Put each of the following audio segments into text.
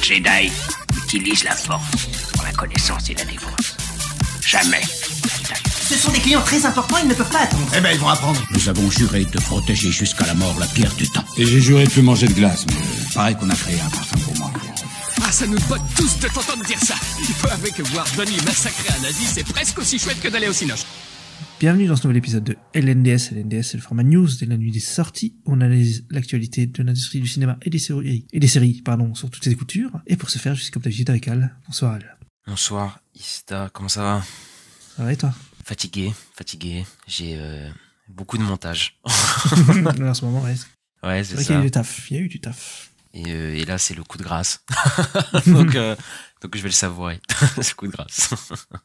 Jedi utilise la force pour la connaissance et la défense. Jamais. Ce sont des clients très importants, ils ne peuvent pas attendre. Eh ben, ils vont apprendre. Nous avons juré de protéger jusqu'à la mort la pierre du temps. Et j'ai juré de plus manger de glace, mais Pareil qu'on a créé un parfum pour moi. Ah, ça nous botte tous de t'entendre dire ça. Il faut avouer que voir Donnie massacrer un nazi, c'est presque aussi chouette que d'aller au cinoche. Bienvenue dans ce nouvel épisode de LNDS. LNDS, c'est le format news de la nuit des sorties. On analyse l'actualité de l'industrie du cinéma et des séries, sur toutes ses coutures. Et pour ce faire, je suis comme d'habitude avec Al. Bonsoir Al. Bonsoir Ista, comment ça va? Ça va et toi? Fatigué. J'ai beaucoup de montage. En ce moment, ouais. Ouais, c'est vrai ça. qu'il y a eu du taf. Et là, c'est le coup de grâce. donc je vais le savourer, ce coup de grâce.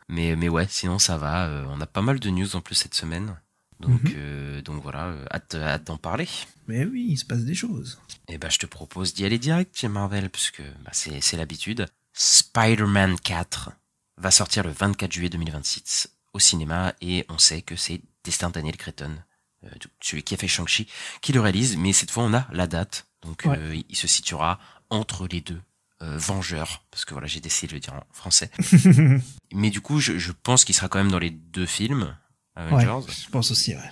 mais ouais, sinon ça va. On a pas mal de news en plus cette semaine. Donc voilà, hâte d'en parler. Mais oui, il se passe des choses. Et je te propose d'y aller direct chez Marvel, puisque c'est l'habitude. Spider-Man 4 va sortir le 24 juillet 2026 au cinéma, et on sait que c'est Destin Daniel Cretton, celui qui a fait Shang-Chi, qui le réalise, mais cette fois on a la date. Donc il se situera entre les deux Vengeurs, parce que voilà, j'ai décidé de le dire en français. Mais du coup, je pense qu'il sera quand même dans les deux films Avengers. Ouais, je pense aussi, ouais.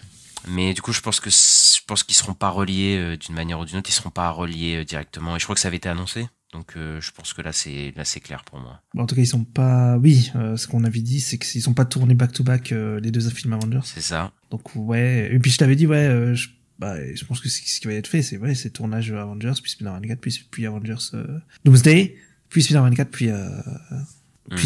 Mais du coup, je pense qu'ils seront pas reliés d'une manière ou d'une autre. Ils seront pas reliés directement. Et je crois que ça avait été annoncé. Donc je pense que là c'est clair pour moi. En tout cas, ils sont pas. Oui, ce qu'on avait dit, c'est qu'ils sont pas tournés back to back les deux films Avengers. C'est ça. Donc ouais. Et puis je t'avais dit je pense que ce qui va être fait, c'est tournage Avengers, puis Spider-Man 4, puis Avengers Doomsday, puis Spider-Man 4, puis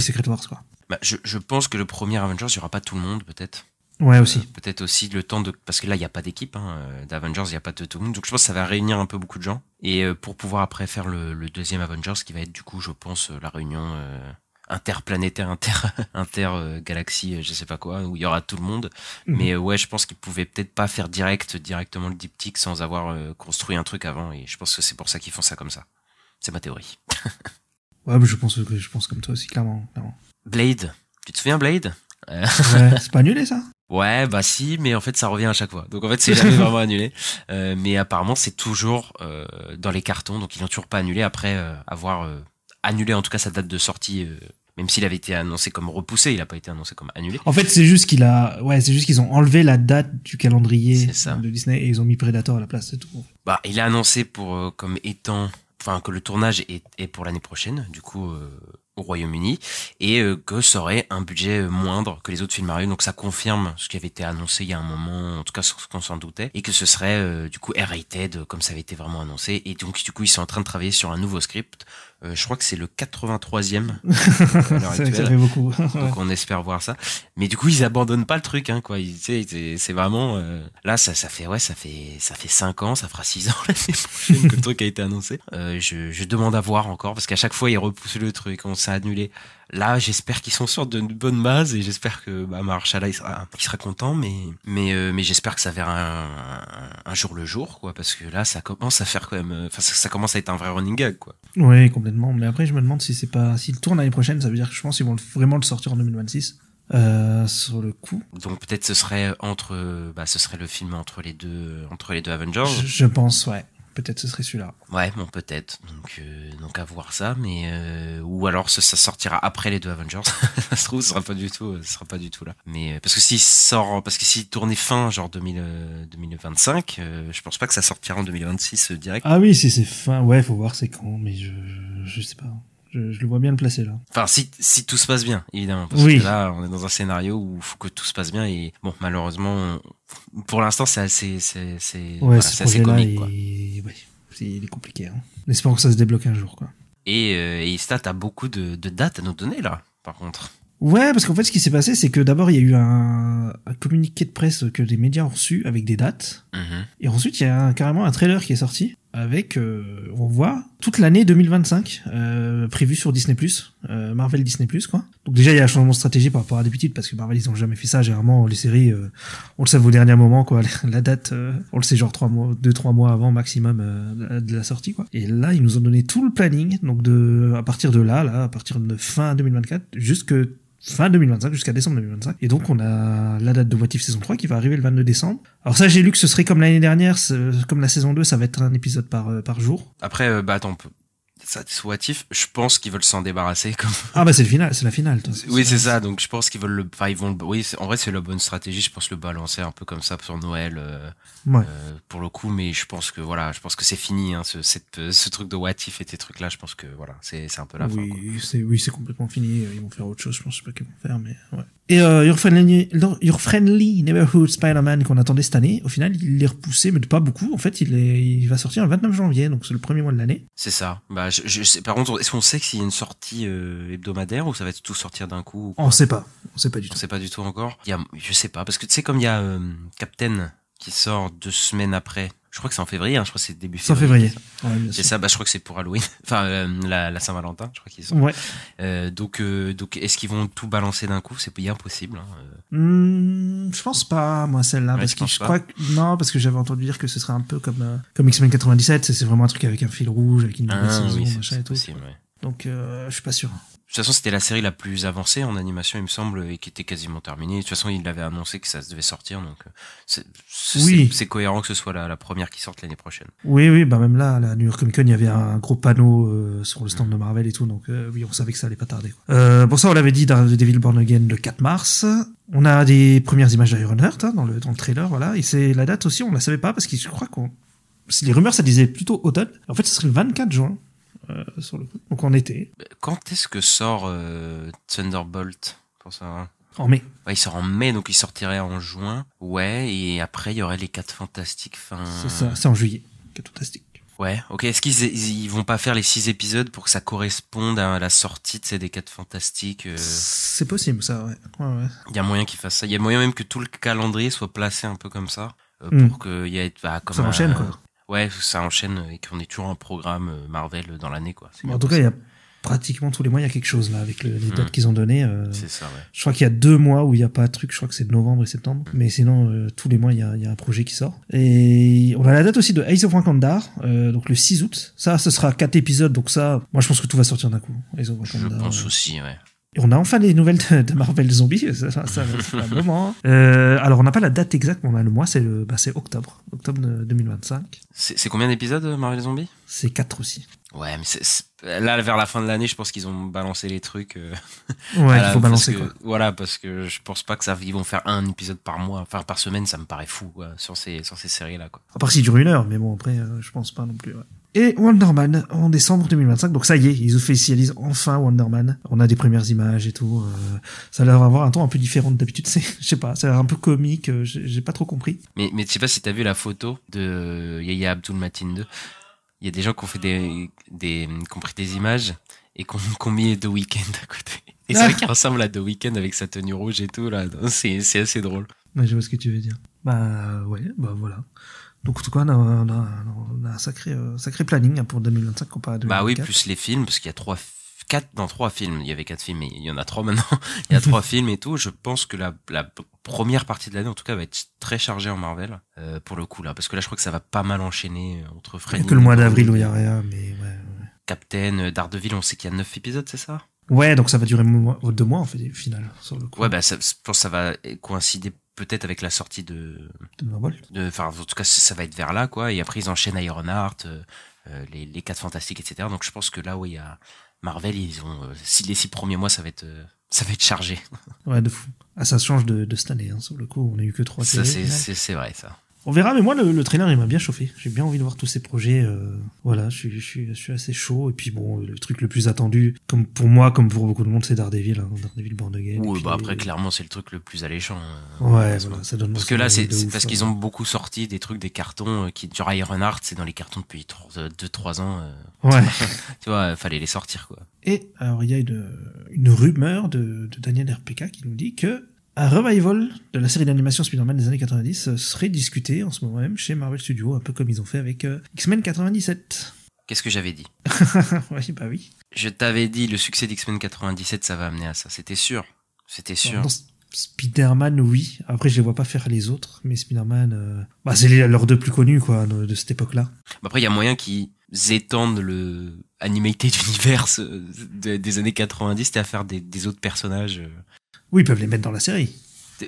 Secret Wars, quoi. Je pense que le premier Avengers, il y aura pas tout le monde, peut-être. Ouais, aussi. Peut-être aussi le temps de... Parce que là, il n'y a pas d'équipe, d'Avengers, il n'y a pas de tout le monde. Donc je pense que ça va réunir un peu beaucoup de gens. Et pour pouvoir après faire le deuxième Avengers, qui va être du coup, je pense, la réunion interplanétaire, intergalaxie, je sais pas quoi, où il y aura tout le monde. Mais ouais, je pense qu'ils pouvaient peut-être pas faire directement le diptyque sans avoir construit un truc avant. Et je pense que c'est pour ça qu'ils font ça comme ça. C'est ma théorie. Ouais, mais je pense comme toi aussi, clairement. Blade. Tu te souviens Blade? Ouais, c'est pas annulé, ça? Ouais, si, mais en fait, ça revient à chaque fois. Donc en fait, c'est jamais vraiment annulé. Mais apparemment, c'est toujours dans les cartons. Donc ils n'ont toujours pas annulé après avoir annulé en tout cas sa date de sortie. Même s'il avait été annoncé comme repoussé, il a pas été annoncé comme annulé. En fait, c'est juste qu'ils ont enlevé la date du calendrier de Disney et ils ont mis Predator à la place, c'est tout. Il est annoncé que le tournage est pour l'année prochaine, du coup, au Royaume-Uni, et que ça aurait un budget moindre que les autres films Marvel. Donc ça confirme ce qui avait été annoncé il y a un moment, en tout cas ce qu'on s'en doutait, et que ce serait du coup R-rated comme ça avait été vraiment annoncé. Et donc du coup ils sont en train de travailler sur un nouveau script. Je crois que c'est le 83e à l'heure actuelle. Ça fait beaucoup. Donc on espère voir ça. Mais du coup ils abandonnent pas le truc, quoi. C'est vraiment là ça fait 5 ans, ça fera 6 ans l'année prochaine que le truc a été annoncé. Je demande à voir encore, parce qu'à chaque fois ils repoussent le truc, on s'est annulé. Là, j'espère qu'ils sont sortis d'une bonne base, et j'espère que Mahershala il sera content, mais j'espère que ça verra un jour le jour, quoi, parce que là ça commence à faire quand même, ça commence à être un vrai running gag, quoi. Ouais, complètement. Mais après, je me demande s'il tourne l'année prochaine, ça veut dire que je pense qu'ils vont vraiment le sortir en 2026. Sur le coup. Donc peut-être ce serait le film entre les deux Avengers. Je pense, ouais. Peut-être ce serait celui-là. Ouais, bon, peut-être. Donc à voir ça, mais ou alors ça sortira après les deux Avengers. Ça se trouve, ce sera pas du tout là. Mais parce que s'il tournait fin genre 2025, je pense pas que ça sortira en 2026 direct. Ah oui, si c'est fin, ouais, faut voir c'est quand, mais je sais pas. Je le vois bien le placer là. Enfin, si tout se passe bien, évidemment. Parce que là, on est dans un scénario où il faut que tout se passe bien, et bon, malheureusement, pour l'instant, c'est assez comique, quoi. Il est compliqué. Espérons que ça se débloque un jour, quoi. Et Stat a beaucoup de dates à nous donner là, par contre. Ouais, parce qu'en fait, ce qui s'est passé, c'est que d'abord, il y a eu un communiqué de presse que les médias ont reçu avec des dates. Et ensuite, il y a carrément un trailer qui est sorti avec, on voit, toute l'année 2025 prévue sur Disney+, Marvel Disney+, quoi. Donc déjà, il y a un changement de stratégie par rapport à d'habitude, parce que Marvel, ils ont jamais fait ça. Généralement, les séries, on le sait au dernier moment, quoi. La date, on le sait genre 2-3 mois avant maximum de la sortie, quoi. Et là, ils nous ont donné tout le planning, donc à partir de fin 2024, jusque fin 2025 jusqu'à décembre 2025. Et donc on a la date de What If saison 3 qui va arriver le 22 décembre. Alors ça, j'ai lu que ce serait comme l'année dernière, comme la saison 2, ça va être un épisode par jour. Après, attends, Ça, What If, je pense qu'ils veulent s'en débarrasser comme. Ah bah c'est la finale. Toi, oui, c'est ça. Donc je pense qu'ils veulent oui, en vrai c'est la bonne stratégie. Je pense le balancer un peu comme ça pour Noël, pour le coup. Mais je pense que c'est fini. Hein, ce truc de What If et ces trucs là, je pense que voilà, c'est un peu la fin. Oui, c'est complètement fini. Ils vont faire autre chose. Je pense pas qu'ils vont faire, mais ouais. Et Your Friendly Neighborhood Spider-Man qu'on attendait cette année, au final il est repoussé, mais pas beaucoup. En fait, il va sortir le 29 janvier, donc c'est le premier mois de l'année. C'est ça. Bah, je sais. Par contre, est-ce qu'on sait s'il y a une sortie hebdomadaire ou ça va tout sortir d'un coup? On sait pas du tout. On sait pas du tout encore. Je sais pas, parce que tu sais, comme il y a Captain qui sort 2 semaines après. Je crois que c'est en février, hein, je crois que c'est début février. Ouais, bien sûr. C'est ça, je crois que c'est pour Halloween. Enfin, la Saint-Valentin, je crois qu'ils sont. Ouais. Donc, est-ce qu'ils vont tout balancer d'un coup? C'est bien possible. Je pense pas, moi, celle-là, parce que je crois que, non, parce que j'avais entendu dire que ce serait un peu comme X-Men 97, c'est vraiment un truc avec un fil rouge, avec une nouvelle saison, machin et tout. Possible, ouais. Donc, je suis pas sûr. De toute façon, c'était la série la plus avancée en animation, il me semble, et qui était quasiment terminée. De toute façon, il avait annoncé que ça devait sortir, donc c'est cohérent que ce soit la première qui sorte l'année prochaine. Oui, bah même là, à la New York Comic Con, il y avait un gros panneau sur le stand de Marvel et tout, donc oui, on savait que ça allait pas tarder. Pour ça, on l'avait dit dans Daredevil Born Again le 4 mars. On a des premières images d'Ironheart dans le trailer, voilà, et c'est la date aussi, on la savait pas parce que je crois les rumeurs ça disait plutôt automne. En fait, ce serait le 24 juin. Sur le coup. Donc en été. Quand est-ce que sort Thunderbolt pour ça? En mai. Ouais, il sort en mai, donc il sortirait en juin. Ouais, et après il y aurait les 4 Fantastiques fin. C'est ça, c'est en juillet. 4 Fantastiques. Ouais, ok. Est-ce qu'ils vont pas faire les 6 épisodes pour que ça corresponde à la sortie des 4 Fantastiques C'est possible, ça, ouais. Il y a moyen qu'ils fassent ça. Il y a moyen même que tout le calendrier soit placé un peu comme ça pour qu'il y ait comme ça enchaîne, quoi. Ouais, ça enchaîne et qu'on ait toujours un programme Marvel dans l'année, quoi. En tout cas, il y a pratiquement tous les mois, il y a quelque chose là avec les dates qu'ils ont données. C'est ça, ouais. Je crois qu'il y a 2 mois où il n'y a pas de truc, je crois que c'est novembre et septembre. Mais sinon, tous les mois, il y a un projet qui sort. Et on a la date aussi de Eyes of Wakanda, donc le 6 août. Ça, ce sera 4 épisodes, donc ça, moi je pense que tout va sortir d'un coup. Eyes of Wakanda. Je pense aussi, ouais. Et on a enfin les nouvelles de Marvel Zombies, ça c'est un moment. Alors on n'a pas la date exacte, mais on a le mois, c'est octobre 2025. C'est combien d'épisodes Marvel Zombies? C'est 4 aussi. Ouais, mais là vers la fin de l'année, je pense qu'ils ont balancé les trucs. Ouais, il faut balancer quoi. Voilà, parce que je pense pas que ils vont faire un épisode par mois, enfin par semaine, ça me paraît fou quoi, sur ces séries là quoi. À part s'il dure 1 heure, mais bon après, je pense pas non plus. Ouais. Et Wonder Man en décembre 2025, donc ça y est, ils officialisent enfin Wonder Man. On a des premières images et tout. Ça a l'air d'avoir un ton un peu différent de d'habitude. Je sais pas, ça a l'air un peu comique. J'ai pas trop compris. Mais je sais pas si t'as vu la photo de Yahya Abdul-Mateen 2. Il y a des gens qui ont fait qui ont pris des images et qui ont mis The Weeknd à côté. Et c'est vrai qu'il ressemble à The Weeknd avec sa tenue rouge et tout là. C'est assez drôle. Ouais, je vois ce que tu veux dire. Bah ouais, bah voilà. Donc en tout cas, on a un sacré planning pour 2025 comparé à 2024. Bah oui, plus les films, parce qu'il y a 3 films. Il y avait 4 films, mais il y en a 3 maintenant. Il y a 3 films et tout. Je pense que la première partie de l'année, en tout cas, va être très chargée en Marvel, pour le coup là. Parce que là, je crois que ça va pas mal enchaîner entre Freddy. Il y a que le mois d'avril où il y a rien, mais ouais. Captain, Daredevil, on sait qu'il y a 9 épisodes, c'est ça? Ouais, donc ça va durer 2 mois en fait, au final, sur le coup. Ouais, bah je pense que ça va coïncider peut-être avec la sortie de enfin en tout cas ça va être vers là quoi, et après ils enchaînent Ironheart, les 4 Fantastiques, etc. Donc je pense que là où il y a Marvel, ils ont les 6 premiers mois ça va être chargé. Ouais, de fou. Ah, ça change de cette année, hein, sur le coup on a eu que 3 séries. Ça c'est vrai ça. On verra, mais moi le trailer il m'a bien chauffé. J'ai bien envie de voir tous ces projets. Voilà, je suis assez chaud. Et puis bon, le truc le plus attendu, comme pour moi, comme pour beaucoup de monde, c'est Daredevil, Daredevil Born Again. Oui, bah après clairement c'est le truc le plus alléchant. Ouais, voilà, ça donne. Parce que là c'est parce qu'ils ont beaucoup sorti des trucs, des cartons qui genre Ironheart, c'est dans les cartons depuis 2-3 ans. Ouais. Tu vois, fallait les sortir quoi. Et alors il y a une rumeur de Daniel RPK qui nous dit que un revival de la série d'animation Spider-Man des années 90 serait discuté en ce moment même chez Marvel Studios, un peu comme ils ont fait avec X-Men 97. Qu'est-ce que j'avais dit? Oui, bah oui. Je t'avais dit, le succès d'X-Men 97, ça va amener à ça. C'était sûr. Dans Spider-Man, oui. Après, je les vois pas faire les autres, mais Spider-Man, c'est leurs 2 plus connus, quoi, de cette époque-là. Après, il y a moyen qu'ils étendent le Animated Universe des années 90 et à faire des autres personnages. Oui, ils peuvent les mettre dans la série.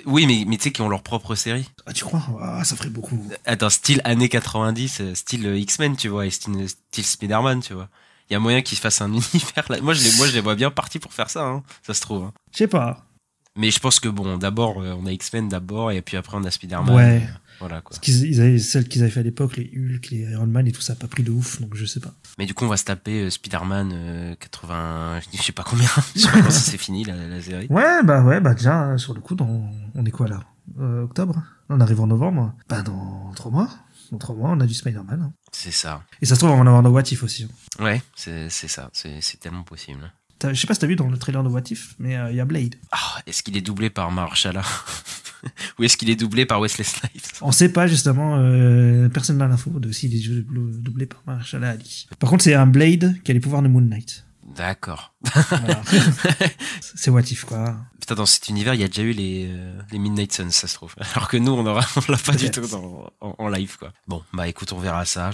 Oui, mais tu sais, qui ont leur propre série. Ah, tu crois? Ah, ça ferait beaucoup. Attends, style années 90, style X-Men, tu vois, et style Spider-Man, tu vois. y a moyen qu'ils fassent un univers là. Moi je les vois bien partis pour faire ça, hein, ça se trouve. Hein. Je sais pas. Mais je pense que bon, d'abord on a X-Men d'abord et puis après on a Spider-Man. Ouais. Voilà quoi. Parce qu'ils avaient, celles qu'ils avaient fait à l'époque, les Hulk, les Iron Man et tout ça, a pas pris de ouf, donc je sais pas. Mais du coup on va se taper Spider-Man 80, je sais pas combien. Je sais pas si c'est fini la série. Ouais, bah déjà, sur le coup, on est quoi là octobre. On arrive en novembre. Bah dans 3 mois. Dans 3 mois, on a du Spider-Man. Hein. C'est ça. Et ça se trouve, on va en avoir dans What If aussi. Hein. Ouais, c'est ça. C'est tellement possible. Je sais pas si t'as vu dans le trailer de What If, mais il y a Blade. Ah, est-ce qu'il est doublé par Mahershala ou est-ce qu'il est doublé par Wesley Snipes? On sait pas justement, personne n'a l'info de s'il est doublé par Mahershala Ali. Par contre, c'est un Blade qui a les pouvoirs de Moon Knight. D'accord. Voilà. C'est What If quoi. Putain, dans cet univers, il y a déjà eu les Midnight Suns, ça se trouve. Alors que nous, on l'a pas du tout en live, quoi. Bon, bah écoute, on verra ça.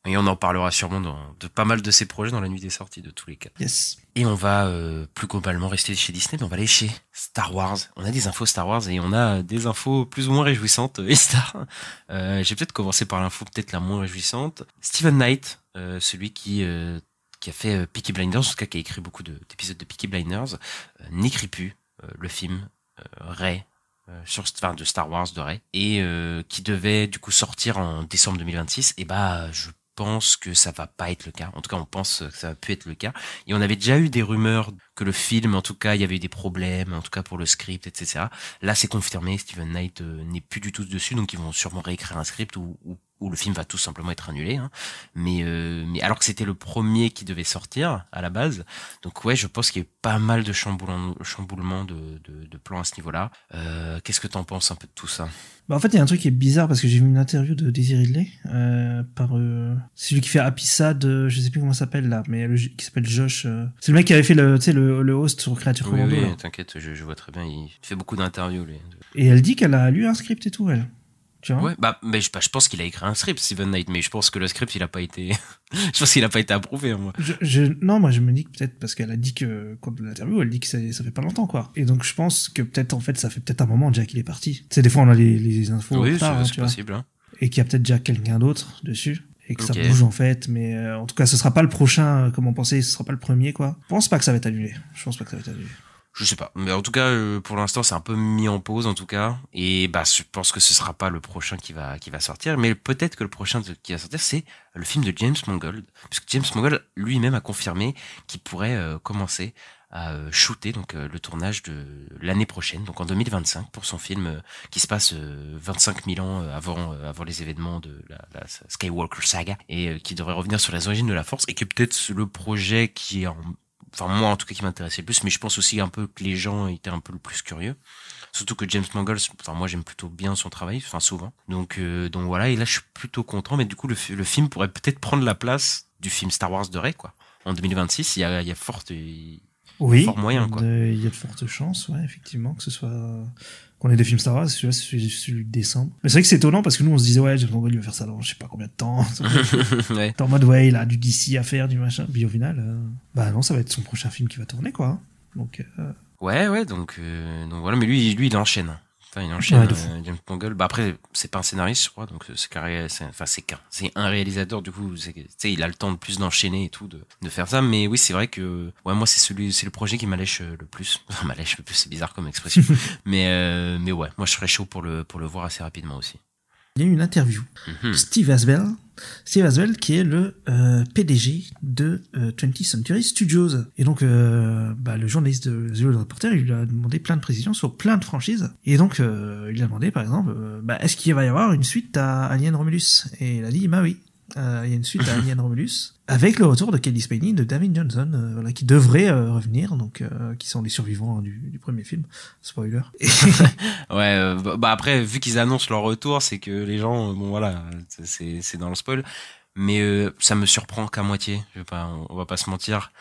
Et on en parlera sûrement de pas mal de ces projets dans la nuit des sorties, de tous les cas. Yes. Et on va plus globalement rester chez Disney, mais on va aller chez Star Wars. On a des infos Star Wars et on a des infos plus ou moins réjouissantes. Et Star, j'ai peut-être commencé par l'info peut-être la moins réjouissante. Steven Knight, celui qui a fait Peaky Blinders, en tout cas qui a écrit beaucoup d'épisodes de Peaky Blinders, n'écrit plus le film Rey, de Star Wars de Rey, et qui devait du coup sortir en décembre 2026. Et bah je pense que ça va pas être le cas. En tout cas, on pense que ça va plus être le cas. Et on avait déjà eu des rumeurs que le film, en tout cas, il y avait eu des problèmes, en tout cas pour le script, etc. Là, c'est confirmé, Steven Knight n'est plus du tout dessus, donc ils vont sûrement réécrire un script ou le film va tout simplement être annulé. Hein. Mais alors que c'était le premier qui devait sortir à la base, donc ouais, je pense qu'il y a eu pas mal de chamboulements de plans à ce niveau-là. Qu'est-ce que t'en penses un peu de tout ça? Bah en fait, il y a un truc qui est bizarre parce que j'ai vu une interview de Daisy Ridley par celui qui fait Happy Sad, je sais plus comment ça s'appelle là, mais qui s'appelle Josh. C'est le mec qui avait fait le host sur Creature Commando. Oui, t'inquiète, je vois très bien. Il fait beaucoup d'interviews. Et elle dit qu'elle a lu un script et tout, elle. Tu vois? Ouais, mais je pense qu'il a écrit un script, Steven Knight, mais je pense que le script, il a pas été, je pense qu'il a pas été approuvé, moi. Non, moi, je me dis que peut-être parce qu'elle a dit que, quand l'interview, elle dit que ça fait pas longtemps, quoi. Et donc, je pense que peut-être, en fait, ça fait peut-être un moment déjà qu'il est parti. Tu sais, des fois, on a les infos. Oui, retard, c'est possible, hein. Et qu'il y a peut-être déjà quelqu'un d'autre dessus. Et que Okay. ça bouge, en fait. Mais, en tout cas, ce sera pas le prochain, comme on pensait, ce sera pas le premier, quoi. Je pense pas que ça va être annulé. Je sais pas, mais en tout cas pour l'instant c'est un peu mis en pause en tout cas, et bah je pense que ce sera pas le prochain qui va sortir, mais peut-être que le prochain qui va sortir c'est le film de James Mangold, puisque James Mangold lui-même a confirmé qu'il pourrait commencer à shooter donc le tournage de l'année prochaine, donc en 2025 pour son film qui se passe 25 000 ans avant les événements de la Skywalker saga, et qui devrait revenir sur les origines de la Force, et que peut-être le projet qui est enfin moi en tout cas qui m'intéressait le plus, mais je pense aussi un peu que les gens étaient un peu le plus curieux, surtout que James Mangold, enfin moi j'aime plutôt bien son travail, enfin souvent, donc voilà, et là je suis plutôt content, mais du coup le film pourrait peut-être prendre la place du film Star Wars de Rey, quoi, en 2026. Il y a fort moyen, quoi. Il y a de fortes chances, ouais, effectivement, que ce soit qu'on ait des films Star Wars. Celui-là, c'est celui de décembre. Mais c'est vrai que c'est étonnant parce que nous on se disait ouais, James Mangold il va faire ça dans je sais pas combien de temps. Ouais. T'es en mode ouais, il a du DC à faire, du machin. Puis au final, bah non, ça va être son prochain film qui va tourner, quoi. Donc ouais, donc voilà, mais lui il enchaîne. Enfin, il enchaîne, ouais, James Mangold. Bah après, c'est pas un scénariste, je crois, donc c'est un réalisateur, du coup, tu sais, il a le temps de plus d'enchaîner et tout, de faire ça. Mais oui, c'est vrai que, ouais, moi, c'est le projet qui m'allèche le plus. Enfin, m'allèche le plus, c'est bizarre comme expression. mais ouais, moi, je serais chaud pour le voir assez rapidement aussi. Il y a eu une interview de Steve Asbell qui est le PDG de 20th Century Studios. Et donc, le journaliste de The Hollywood Reporter, il lui a demandé plein de précisions sur plein de franchises. Et donc, il lui a demandé, par exemple, est-ce qu'il va y avoir une suite à Alien Romulus? Et il a dit, bah oui. Il y a une suite à Alien Romulus avec le retour de Kelly Spacey, de David Johnson, voilà, qui devrait revenir, donc qui sont les survivants du premier film. Spoiler. Ouais, après vu qu'ils annoncent leur retour, c'est que les gens, bon voilà, c'est dans le spoil, mais ça me surprend qu'à moitié. On va pas se mentir,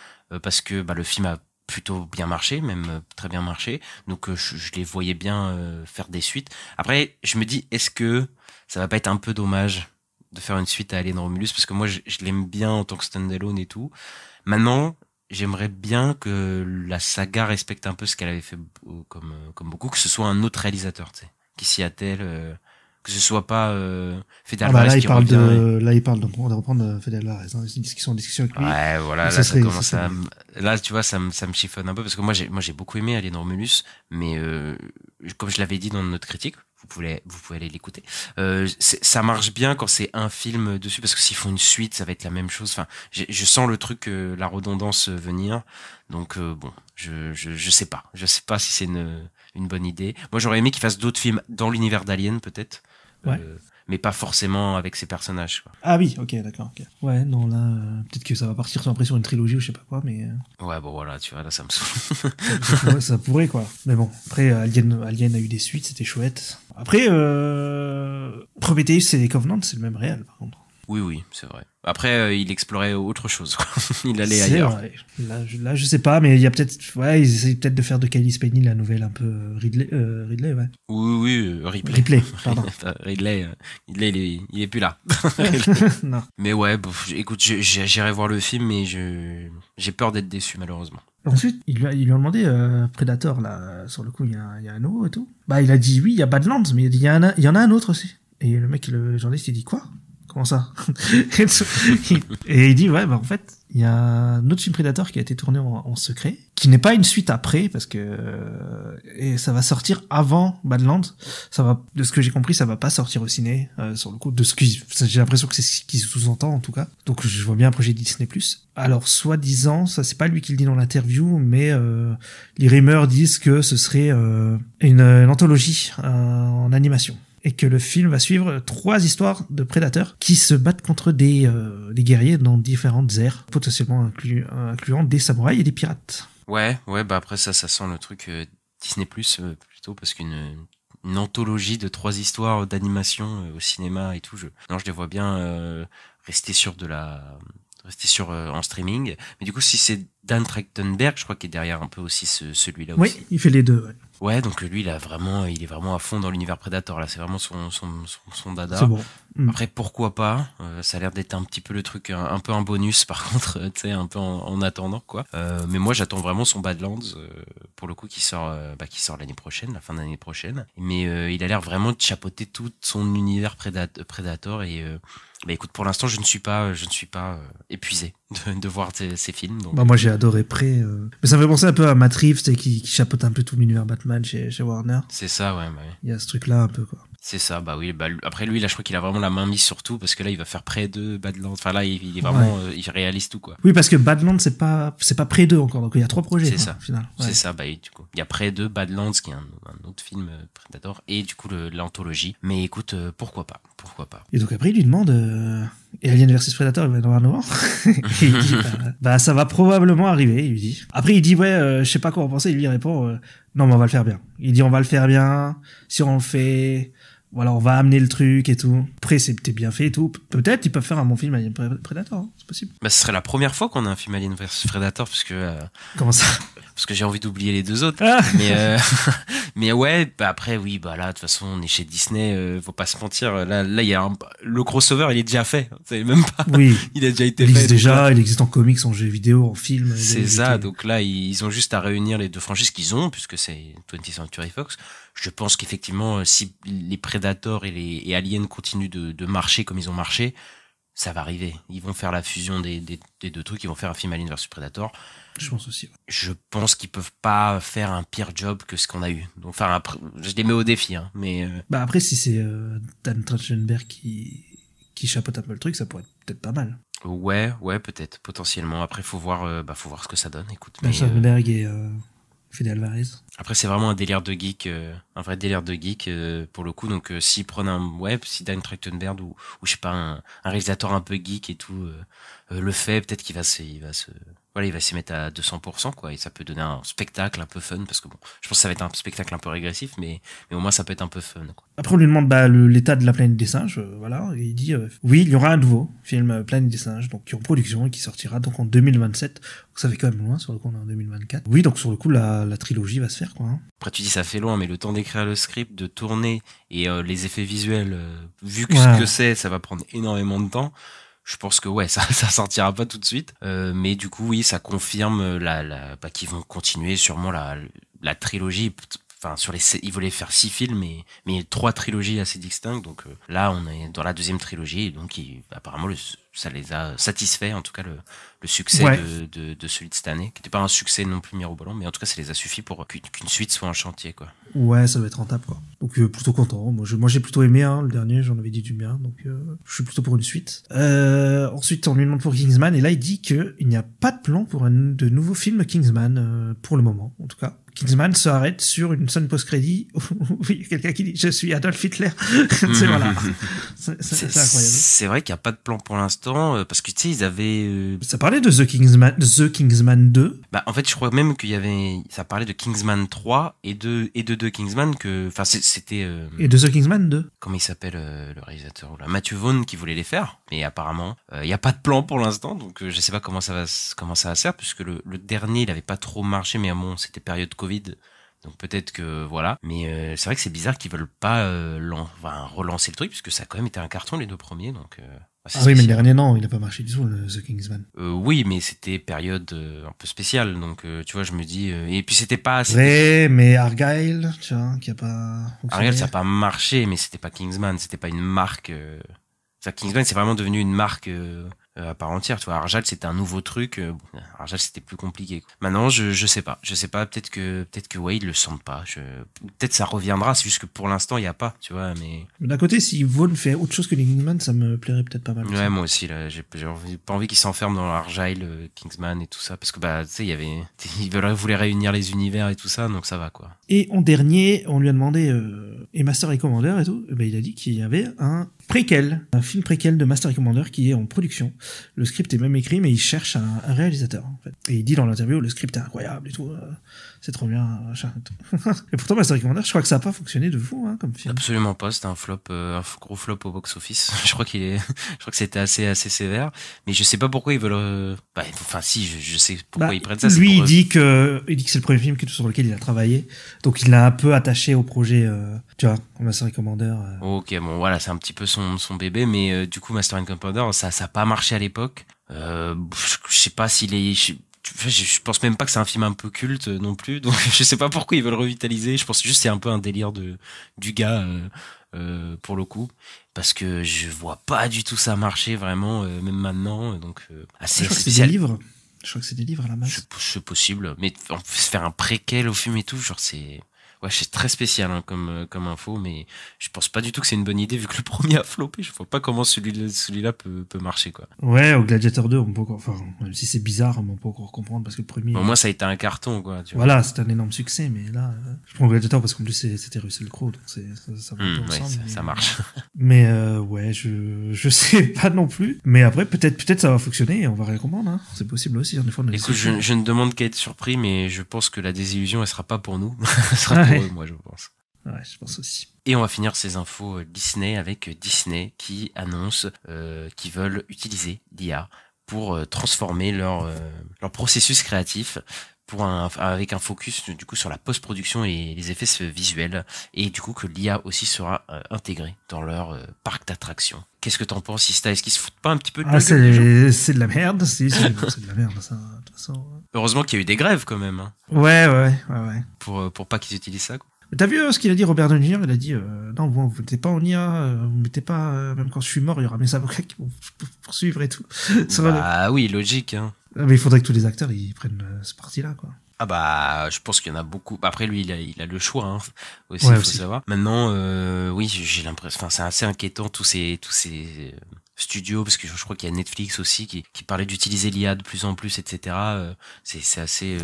parce que le film a plutôt bien marché, même très bien marché, donc je les voyais bien faire des suites. Après, je me dis, est-ce que ça va pas être un peu dommage de faire une suite à Alien Romulus, parce que moi je l'aime bien en tant que standalone et tout. Maintenant, j'aimerais bien que la saga respecte un peu ce qu'elle avait fait comme beaucoup, que ce soit un autre réalisateur, tu sais, qui s'y attelle que ce soit pas Fede Ah bah Alvarez là, qui revient. il parle de reprendre Fede Alvarez. Hein. Ils sont en discussion avec lui. Ouais, voilà, là, ça commence à... Là, tu vois, ça me chiffonne un peu, parce que moi, j'ai beaucoup aimé Alien Romulus, mais comme je l'avais dit dans notre critique, vous pouvez aller l'écouter, ça marche bien quand c'est un film dessus, parce que s'ils font une suite, ça va être la même chose. Enfin, je sens le truc, la redondance venir, donc bon, je sais pas. Je sais pas si c'est une bonne idée. Moi, j'aurais aimé qu'ils fassent d'autres films dans l'univers d'Alien, peut-être. Ouais. Mais pas forcément avec ces personnages, quoi. Ah oui, ok, d'accord. Okay. Ouais, non, là, peut-être que ça va partir après sur une trilogie ou je sais pas quoi, mais... Ouais, bon, voilà, tu vois, là, ça me saoule. ça pourrait, quoi. Mais bon, après, Alien a eu des suites, c'était chouette. Après, Prometheus et Covenant, c'est le même réel, par contre. Oui, c'est vrai. Après, il explorait autre chose, quoi. Il allait ailleurs. Vrai. Là, je sais pas, mais il y a peut-être, ils essayent peut-être de faire de Kylie Spenny la nouvelle un peu Ridley, ouais. Oui, Ripley. Ripley, pardon. Ridley, il est plus là. Non. Mais ouais, écoute, j'irai voir le film, mais j'ai peur d'être déçu, malheureusement. Ensuite, ils lui ont demandé, Predator, là, sur le coup, il y a un nouveau et tout. Bah, il a dit oui, il y a Badlands, mais il y en a un autre aussi. Et le journaliste, il dit quoi? Comment ça? Et il dit, ouais, bah, en fait, il y a un autre film Predator qui a été tourné en secret, qui n'est pas une suite après, parce que, et ça va sortir avant Badlands. De ce que j'ai compris, ça va pas sortir au ciné, sur le coup, j'ai l'impression que c'est ce qui sous-entend, en tout cas. Donc, je vois bien un projet Disney+. Alors, soi-disant, ça, c'est pas lui qui le dit dans l'interview, mais, les rumeurs disent que ce serait, une anthologie, en animation. Et que le film va suivre 3 histoires de prédateurs qui se battent contre des guerriers dans différentes aires, potentiellement incluant des samouraïs et des pirates. Ouais, bah après ça sent le truc Disney+, plutôt, parce qu'une anthologie de 3 histoires d'animation au cinéma et tout, je les vois bien rester sur en streaming. Mais du coup, si c'est Dan Trachtenberg, je crois qu'il est derrière un peu aussi celui-là aussi. Oui, il fait les deux, ouais. Ouais, donc lui, il est vraiment à fond dans l'univers Predator, là. C'est vraiment son dada. C'est bon. Après, pourquoi pas? Ça a l'air d'être un petit peu le truc, un peu un bonus, par contre, tu sais, un peu en attendant, quoi. Mais moi, j'attends vraiment son Badlands, pour le coup, qui sort l'année prochaine, la fin d'année prochaine. Mais il a l'air vraiment de chapeauter tout son univers Predator et bah écoute, pour l'instant, je ne suis pas épuisé de voir ces films. Donc... Bah moi, j'ai adoré Prey. Mais ça me fait penser un peu à Matt Reeves, qui chapeaute un peu tout l'univers Batman chez Warner. C'est ça, ouais. Il y a ce truc-là un peu, quoi. C'est ça, bah oui. Après lui, là, je crois qu'il a vraiment la main mise sur tout, parce que là, il va faire Prey 2, Badlands. Enfin là, il est vraiment, il réalise tout, quoi. Oui, parce que Badlands, c'est pas Prey 2 encore, donc il y a 3 projets. C'est ça. Au final. Ouais. C'est ça, bah oui, du coup. Il y a Prey 2, Badlands, qui est un autre film Predator, et du coup, l'anthologie. Mais écoute, pourquoi pas. Et donc après, il lui demande, et Alien vs Predator, il va y en avoir un nouveau. Et il dit, bah, ça va probablement arriver, il lui dit. Après, il dit, ouais, je sais pas quoi en penser, il lui répond, non, mais on va le faire bien. Il dit, on va le faire bien, si on le fait, voilà, on va amener le truc et tout. Après, c'était bien fait et tout. Peut-être, ils peuvent faire un bon film Alien Predator, hein, c'est possible. Bah, ce serait la première fois qu'on a un film Alien vs Predator, parce que... Comment ça? Parce que j'ai envie d'oublier les 2 autres. Ah Mais ouais, bah après, oui, bah là, de toute façon, on est chez Disney, faut pas se mentir. Là, il y a le crossover, il est déjà fait. C'est même pas. Oui. Il a déjà été fait. Il existe en comics, en jeux vidéo, en film. C'est ça. Donc là, ils ont juste à réunir les 2 franchises qu'ils ont, puisque c'est 20th Century Fox. Je pense qu'effectivement, si les Predators et Aliens continuent de marcher comme ils ont marché, ça va arriver. Ils vont faire la fusion des 2 trucs, ils vont faire un film Alien vs Predator. Je pense aussi. Ouais. Je pense qu'ils peuvent pas faire un pire job que ce qu'on a eu. Donc, enfin, après, je les mets au défi, hein, mais. Bah après, si c'est Dan Trachtenberg qui chapeaute un peu le truc, ça pourrait être peut-être pas mal. Ouais, peut-être, potentiellement. Après, faut voir ce que ça donne. Écoute. Trachtenberg et Fede Alvarez. Après, c'est vraiment un délire de geek, un vrai délire de geek pour le coup. Donc, s'ils prennent si Dan Trachtenberg ou je sais pas, un réalisateur un peu geek et tout le fait, peut-être qu'il va s'y mettre à 200%, quoi, et ça peut donner un spectacle un peu fun, parce que bon, je pense que ça va être un spectacle un peu régressif, mais au moins ça peut être un peu fun, quoi. Après, on lui demande l'état de la planète des singes, voilà, et il dit oui, il y aura un nouveau film Planète des singes, donc qui est en production et qui sortira donc en 2027. Donc ça fait quand même loin, sur le coup on est en 2024. Oui, donc sur le coup la trilogie va se faire, quoi. Hein. Après tu dis ça fait loin, mais le temps d'écrire le script, de tourner et les effets visuels, vu que ce que c'est, ça va prendre énormément de temps. Je pense que ouais, ça sortira pas tout de suite, mais du coup oui, ça confirme qu'ils vont continuer sûrement la trilogie. enfin ils voulaient faire 6 films, mais 3 trilogies assez distinctes. Donc là, on est dans la deuxième trilogie, et donc apparemment ça les a satisfaits, en tout cas le succès de celui de cette année, qui n'était pas un succès non plus mirobolant, mais en tout cas ça les a suffi pour qu'une suite soit en chantier, quoi. Ouais, ça va être rentable, quoi. Donc plutôt content. Moi j'ai plutôt aimé le dernier, j'en avais dit du bien, donc je suis plutôt pour une suite. Ensuite on lui demande pour Kingsman, et là il dit qu'il n'y a pas de plan pour de nouveaux films Kingsman pour le moment, en tout cas. Kingsman s'arrête sur une scène post-crédit où il y a quelqu'un qui dit « Je suis Adolf Hitler ». C'est voilà. C'est incroyable. C'est vrai qu'il n'y a pas de plan pour l'instant, parce que tu sais, ils avaient... Ça parlait de The Kingsman 2. Bah, en fait, je crois même ça parlait de Kingsman 3 et de The Kingsman enfin, c'était... Et de The Kingsman 2. Comment il s'appelle, le réalisateur, là, Matthew Vaughn, qui voulait les faire. Mais apparemment, il n'y a pas de plan pour l'instant, donc je sais pas comment ça va se faire, puisque le dernier, il avait pas trop marché, mais bon, c'était période Covid, donc peut-être que voilà. Mais c'est vrai que c'est bizarre qu'ils veulent pas relancer le truc, puisque ça a quand même été un carton les 2 premiers, donc... oui, mais le dernier, non, il a pas marché du tout, The Kingsman. Oui, mais c'était période un peu spéciale, donc tu vois, je me dis... et puis c'était pas... Vrai, mais Argyle, tu vois, qui a pas... Argyle, ça a pas marché, mais c'était pas Kingsman, c'était pas une marque... Kingsman, c'est vraiment devenu une marque à part entière. Tu vois, Argyle, c'était un nouveau truc. Argyle, c'était plus compliqué, quoi. Maintenant, je sais pas. Je sais pas. Peut-être que ouais, ils le sentent pas. Peut-être ça reviendra. C'est juste que pour l'instant, il y a pas. Tu vois, mais d'un côté, si Vaughn fait autre chose que les Kingsman, ça me plairait peut-être pas mal. Ouais, moi aussi. Là, j'ai pas envie qu'ils s'enferment dans Argyle, Kingsman et tout ça, parce que tu sais, ils voulaient réunir les univers et tout ça, donc ça va, quoi. Et en dernier, on lui a demandé et Master et Commander et tout. Il a dit qu'il y avait un film préquel de Master et Commander qui est en production. Le script est même écrit, mais il cherche un réalisateur, en fait. Et il dit dans l'interview, le script est incroyable et tout, c'est trop bien, machin et tout. Et pourtant, Master et Commander, je crois que ça a pas fonctionné de fou, comme film. Absolument pas, c'était un flop, un gros flop au box-office. Je crois que c'était assez sévère, mais je sais pas pourquoi ils veulent, si, je sais pourquoi ils prennent ça. Lui, il dit que c'est le premier film sur lequel il a travaillé, donc il l'a un peu attaché au projet, tu vois, Master et Commander. Ok, bon, voilà, c'est un petit peu son bébé, mais du coup, Master and Commander, ça a pas marché à l'époque. Je sais pas s'il est... Je pense même pas que c'est un film un peu culte non plus, donc je sais pas pourquoi ils veulent revitaliser. Je pense juste que c'est un peu un délire du gars pour le coup, parce que je vois pas du tout ça marcher vraiment, même maintenant, donc assez spécial. Je crois que c'est des livres à la base. C'est possible, mais en plus faire un préquel au film et tout, genre c'est très spécial comme info, mais je pense pas du tout que c'est une bonne idée vu que le premier a floppé. Je vois pas comment celui-là peut marcher, quoi. Ouais, au Gladiator 2, on peut encore, même si c'est bizarre, on peut encore comprendre parce que le premier. Au moins, ça a été un carton, quoi. Tu vois. Voilà, c'était un énorme succès, mais là, je prends Gladiator parce qu'en plus c'était Russell Crowe, donc ça va ensemble. Ça marche. Mais ouais, je sais pas non plus. Mais après, peut-être ça va fonctionner et on va rien comprendre, hein. C'est possible aussi, des fois. Écoute, je ne demande qu'à être surpris, mais je pense que la désillusion, elle sera pas pour nous. Elle sera pour eux, moi, je pense. Ouais, je pense aussi. Et on va finir ces infos Disney avec Disney qui annonce qu'ils veulent utiliser l'IA pour transformer leur processus créatif avec un focus du coup sur la post-production et les effets visuels, et du coup que l'IA aussi sera intégrée dans leur parc d'attractions. Qu'est-ce que t'en penses, Ista? Est-ce qu'ils se foutent pas un petit peu de la gueule des gens? C'est de la merde, c'est de la merde, ça, de toute façon. Heureusement qu'il y a eu des grèves quand même. Hein. Ouais. Pour pas qu'ils utilisent ça, quoi. T'as vu ce qu'il a dit, Robert Downey Jr.? Il a dit non, vous mettez pas en IA, vous mettez pas, même quand je suis mort, il y aura mes avocats qui vont poursuivre et tout. Oui, logique. Hein. Mais il faudrait que tous les acteurs ils prennent ce parti-là, quoi. Ah bah, je pense qu'il y en a beaucoup. Après, lui, il a le choix, hein, aussi, il faut savoir. Maintenant, oui, j'ai l'impression, enfin, c'est assez inquiétant, tous ces studios, parce que je crois qu'il y a Netflix aussi qui parlait d'utiliser l'IA de plus en plus, etc. C'est assez,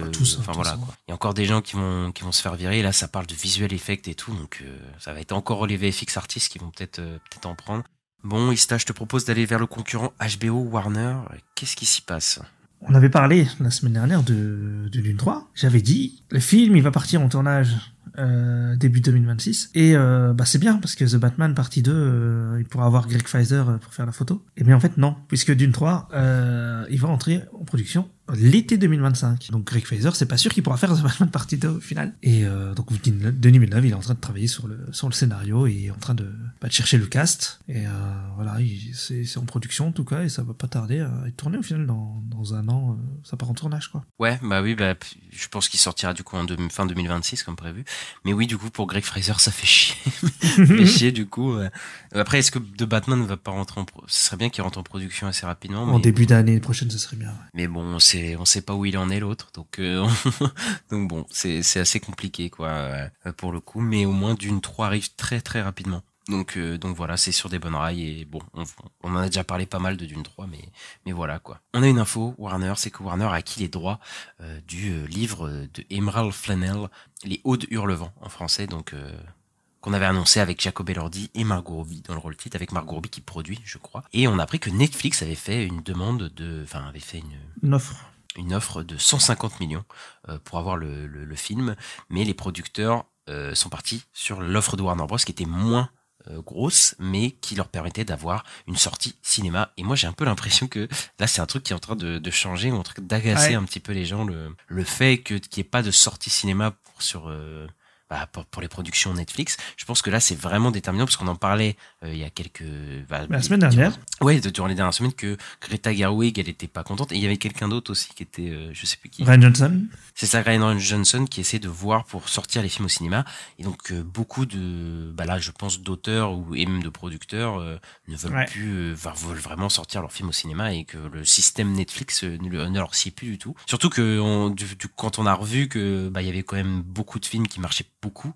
voilà, quoi. Il y a encore des gens qui vont se faire virer. Et là, ça parle de visual effect et tout, donc, ça va être encore les VFX artistes qui vont peut-être en prendre. Bon, Ista, je te propose d'aller vers le concurrent HBO Warner. Qu'est-ce qui s'y passe? On avait parlé la semaine dernière de Dune 3. J'avais dit, le film, il va partir en tournage début 2026. Et c'est bien, parce que The Batman partie 2, il pourra avoir Greg Fraser pour faire la photo. Et bien en fait, non, puisque Dune 3, il va entrer en production l'été 2025. Donc Greg Fraser, c'est pas sûr qu'il pourra faire The Batman Partie 2 au final. Et donc Denis Villeneuve, il est en train de travailler sur le scénario et en train de chercher le cast. Et voilà, c'est en production en tout cas, et ça va pas tarder à être tourné au final dans un an. Ça part en tournage, quoi. Ouais, bah oui, je pense qu'il sortira du coup fin 2026 comme prévu. Mais oui, du coup, pour Greg Fraser, ça fait chier. Ça fait chier, du coup. Après, est-ce que The Batman ne va pas rentrer ce serait bien qu'il rentre en production assez rapidement. En début d'année prochaine, ça serait bien. Ouais. Mais bon, on sait pas où il en est l'autre. Donc, donc bon, c'est assez compliqué, quoi, pour le coup. Mais au moins, Dune 3 arrive très très rapidement. Donc voilà, c'est sur des bonnes rails et bon, on en a déjà parlé pas mal de Dune 3, mais voilà, quoi. On a une info, Warner, c'est que Warner a acquis les droits du livre de Emerald Fennell, Les Odes Hurlevent en français, donc qu'on avait annoncé avec Jacob Elordi et Margot Robbie dans le rôle titre, avec Margot Robbie qui produit, je crois. Et on a appris que Netflix avait fait une offre de 150 millions pour avoir le film, mais les producteurs sont partis sur l'offre de Warner Bros qui était moins grosse, mais qui leur permettait d'avoir une sortie cinéma. Et moi, j'ai un peu l'impression que là, c'est un truc qui est en train de changer, ou en train d'agacer un petit peu les gens, le fait qu'il n'y ait pas de sortie cinéma pour les productions Netflix. Je pense que là, c'est vraiment déterminant, parce qu'on en parlait il y a la semaine dernière. Ouais, durant les dernières semaines, que Greta Gerwig, elle était pas contente. Et il y avait quelqu'un d'autre aussi qui était, je sais plus qui. Ryan Johnson. C'est ça, Ryan Johnson, qui essaie de voir pour sortir les films au cinéma. Et donc, beaucoup là, je pense, d'auteurs et même de producteurs ne veulent plus, veulent vraiment sortir leurs films au cinéma, et que le système Netflix ne leur sied plus du tout. Surtout que quand on a revu que, il y avait quand même beaucoup de films qui marchaient beaucoup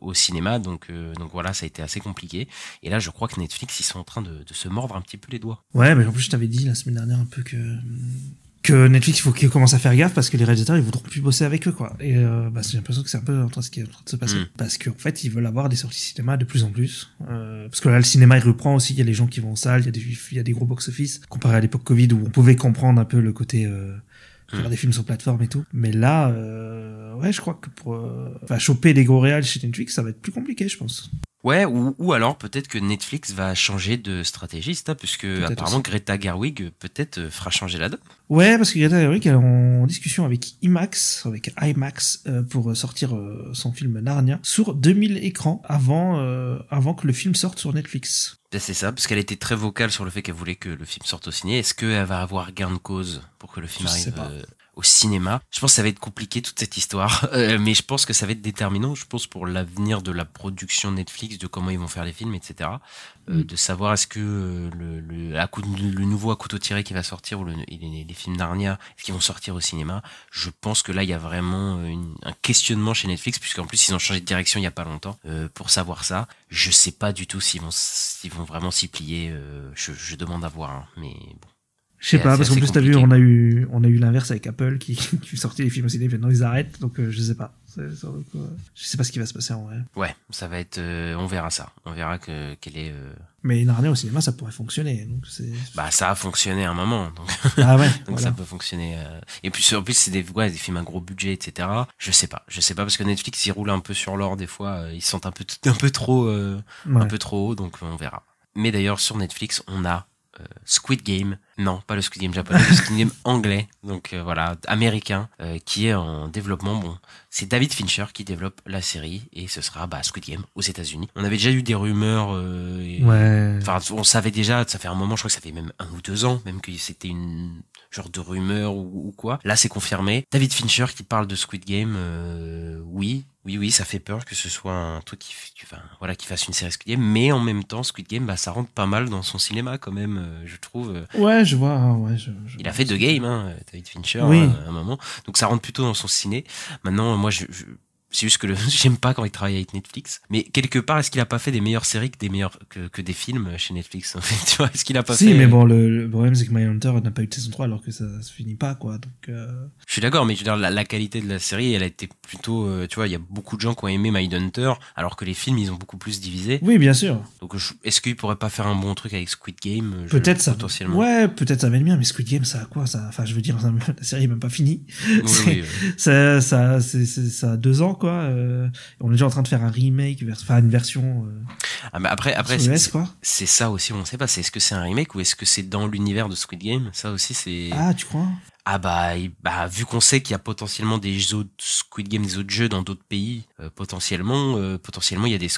au cinéma, donc voilà, ça a été assez compliqué. Et là, je crois que Netflix, ils sont en train de se mordre un petit peu les doigts. Ouais, mais en plus, je t'avais dit la semaine dernière un peu que Netflix, il faut qu'ils commencent à faire gaffe, parce que les réalisateurs, ils voudront plus bosser avec eux, quoi. Et j'ai l'impression que c'est un peu ce qui est en train de se passer. Parce qu'en fait, ils veulent avoir des sorties cinéma de plus en plus. Parce que là, le cinéma, il reprend aussi. Il y a les gens qui vont en salle, il y a des gros box-office. Comparé à l'époque Covid, où on pouvait comprendre un peu le côté faire des films sur plateforme et tout. Mais là, je crois que pour choper des gros réals chez Netflix, ça va être plus compliqué, je pense. Ouais, ou alors peut-être que Netflix va changer de stratégiste, puisque peut-être apparemment aussi. Greta Gerwig peut-être fera changer la donne. Ouais, parce que Greta Gerwig elle est en discussion avec IMAX pour sortir son film Narnia sur 2000 écrans avant que le film sorte sur Netflix. C'est ça, parce qu'elle était très vocale sur le fait qu'elle voulait que le film sorte au ciné. Est-ce qu'elle va avoir gain de cause pour que le film arrive au cinéma? Je pense que ça va être compliqué, toute cette histoire, mais je pense que ça va être déterminant, je pense, pour l'avenir de la production Netflix, de comment ils vont faire les films, etc. De savoir est-ce que le nouveau à couteau tiré qui va sortir, ou les films Narnia, est-ce qu'ils vont sortir au cinéma? Je pense que là, il y a vraiment un questionnement chez Netflix, puisqu'en plus, ils ont changé de direction il y a pas longtemps, pour savoir ça. Je sais pas du tout s'ils vont vraiment s'y plier, je demande à voir, mais bon. Je sais pas, parce qu'en plus, t'as vu, on a eu l'inverse avec Apple qui sortait les films au cinéma, maintenant ils arrêtent, donc je sais pas. Je sais pas ce qui va se passer en vrai. Ouais, ça va être, on verra ça. On verra quelle est, Mais Narnia au cinéma, ça pourrait fonctionner, donc c'est. Ça a fonctionné à un moment, donc. Ah ouais. Donc voilà. Ça peut fonctionner, Et puis, en plus, c'est des films à gros budget, etc. Je sais pas, parce que Netflix, ils roulent un peu sur l'or, des fois, ils sentent un peu trop haut, donc on verra. Mais d'ailleurs, sur Netflix, on a Squid Game, non, pas le Squid Game japonais, le Squid Game anglais, donc américain, qui est en développement. Bon, c'est David Fincher qui développe la série, et ce sera Squid Game aux États-Unis. On avait déjà eu des rumeurs, on savait déjà, ça fait un moment, je crois que ça fait même 1 ou 2 ans, même que c'était une genre de rumeur ou quoi. Là, c'est confirmé. David Fincher qui parle de Squid Game, oui, ça fait peur que ce soit un truc qui fasse une série Squid Game, mais en même temps, Squid Game, ça rentre pas mal dans son cinéma quand même, je trouve. Ouais, je vois. Il a fait The Game, David Fincher, oui. À un moment. Donc ça rentre plutôt dans son ciné. Maintenant, moi, c'est juste que j'aime pas quand il travaille avec Netflix. Mais quelque part, est-ce qu'il a pas fait des meilleures séries que des films chez Netflix, en fait, tu vois, est-ce qu'il a pas fait... Si, mais bon, le problème, c'est que Mindhunter n'a pas eu de saison 3 alors que ça se finit pas, quoi, donc... Je suis d'accord, mais je veux dire, la qualité de la série, elle a été plutôt, tu vois, il y a beaucoup de gens qui ont aimé Mindhunter, alors que les films, ils ont beaucoup plus divisé. Oui, bien sûr. Donc, est-ce qu'il pourrait pas faire un bon truc avec Squid Game? Peut-être ça. Potentiellement. Ouais, peut-être ça va être bien, mais Squid Game, ça a quoi, ça? Enfin, je veux dire, la série est même pas finie. Oui. Ça a 2 ans, quoi. On est déjà en train de faire un remake, une version. Ah, mais après, sur US, quoi. c'est ça aussi, on sait pas. Est-ce que c'est un remake ou est-ce que c'est dans l'univers de Squid Game? Ça aussi, c'est. Ah, tu crois? Ah bah vu qu'on sait qu'il y a potentiellement des autres Squid Game, des autres jeux dans d'autres pays, potentiellement il y a des,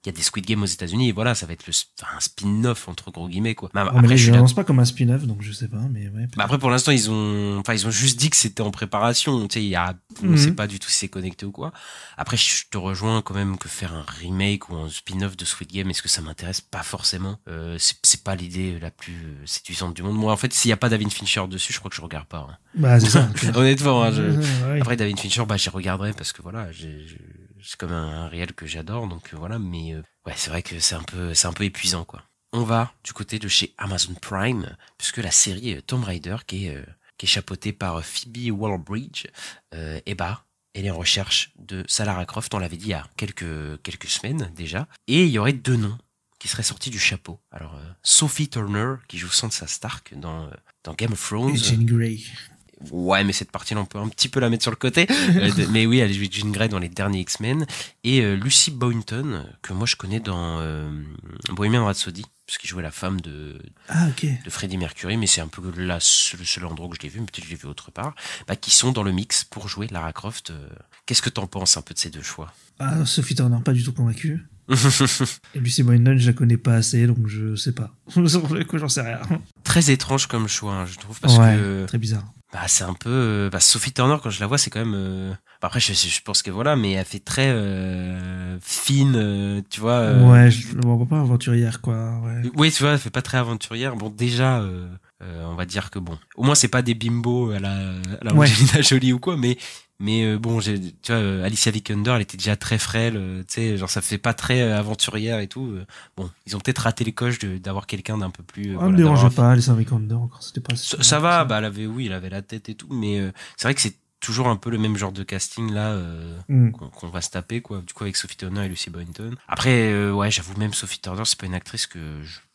il y a des Squid Game aux États-Unis et voilà, ça va être un spin-off entre gros guillemets quoi. Bah, après, je l'annonce pas comme un spin-off, donc je sais pas, mais ouais. Bah après pour l'instant ils ont juste dit que c'était en préparation, tu sais, on sait pas du tout si c'est connecté ou quoi. Après je te rejoins quand même que faire un remake ou un spin-off de Squid Game, est-ce que ça m'intéresse? Pas forcément. C'est pas l'idée la plus séduisante du monde. Moi en fait s'il y a pas David Fincher dessus, je crois que je regarde pas. Hein. Bah c'est ça. Honnêtement, hein, ouais. Après David Fincher, bah j'y regarderai parce que voilà, c'est comme un réel que j'adore, donc voilà. Mais ouais, c'est vrai que c'est un peu épuisant quoi. On va du côté de chez Amazon Prime puisque la série Tomb Raider qui est chapeautée par Phoebe Waller-Bridge, et bah elle est en recherche de Lara Croft. On l'avait dit il y a quelques semaines déjà, et il y aurait 2 noms qui seraient sortis du chapeau. Alors Sophie Turner qui joue Sansa Stark dans Game of Thrones. Et Jean Grey. Ouais, mais cette partie-là, on peut un petit peu la mettre sur le côté. Mais oui, elle joue Jean Grey dans les derniers X-Men. Et Lucy Boynton, que moi je connais dans Bohemian Rhapsody, puisqu'il jouait la femme de Freddie Mercury, mais c'est un peu là le seul endroit où je l'ai vu, mais peut-être que je l'ai vu autre part, qui sont dans le mix pour jouer Lara Croft. Qu'est-ce que t'en penses un peu de ces 2 choix? Ah, Sophie Turner, pas du tout convaincu. Et Lucy Boynton, je la connais pas assez, donc je sais pas. J'en sais rien. Très étrange comme choix, hein, je trouve, parce que très bizarre. Bah c'est un peu Sophie Turner, quand je la vois, c'est quand même après je pense que voilà, mais elle fait très fine, tu vois. Ouais, je ne vois pas aventurière quoi. Ouais. Oui, tu vois, elle fait pas très aventurière. Bon, déjà on va dire que bon, au moins c'est pas des bimbos à la Angelina Jolie ou quoi, mais bon, tu vois, Alicia Vikander, elle était déjà très frêle, tu sais, genre ça fait pas très aventurière et tout. Bon, ils ont peut-être raté les coches d'avoir quelqu'un d'un peu plus. Me dérangeait pas, Alicia Vikander encore, c'était pas. Ça va, bah elle avait la tête et tout, mais c'est vrai que c'est toujours un peu le même genre de casting là qu'on va se taper quoi. Du coup avec Sophie Turner et Lucy Boynton. Après ouais, j'avoue, même Sophie Turner, c'est pas une actrice que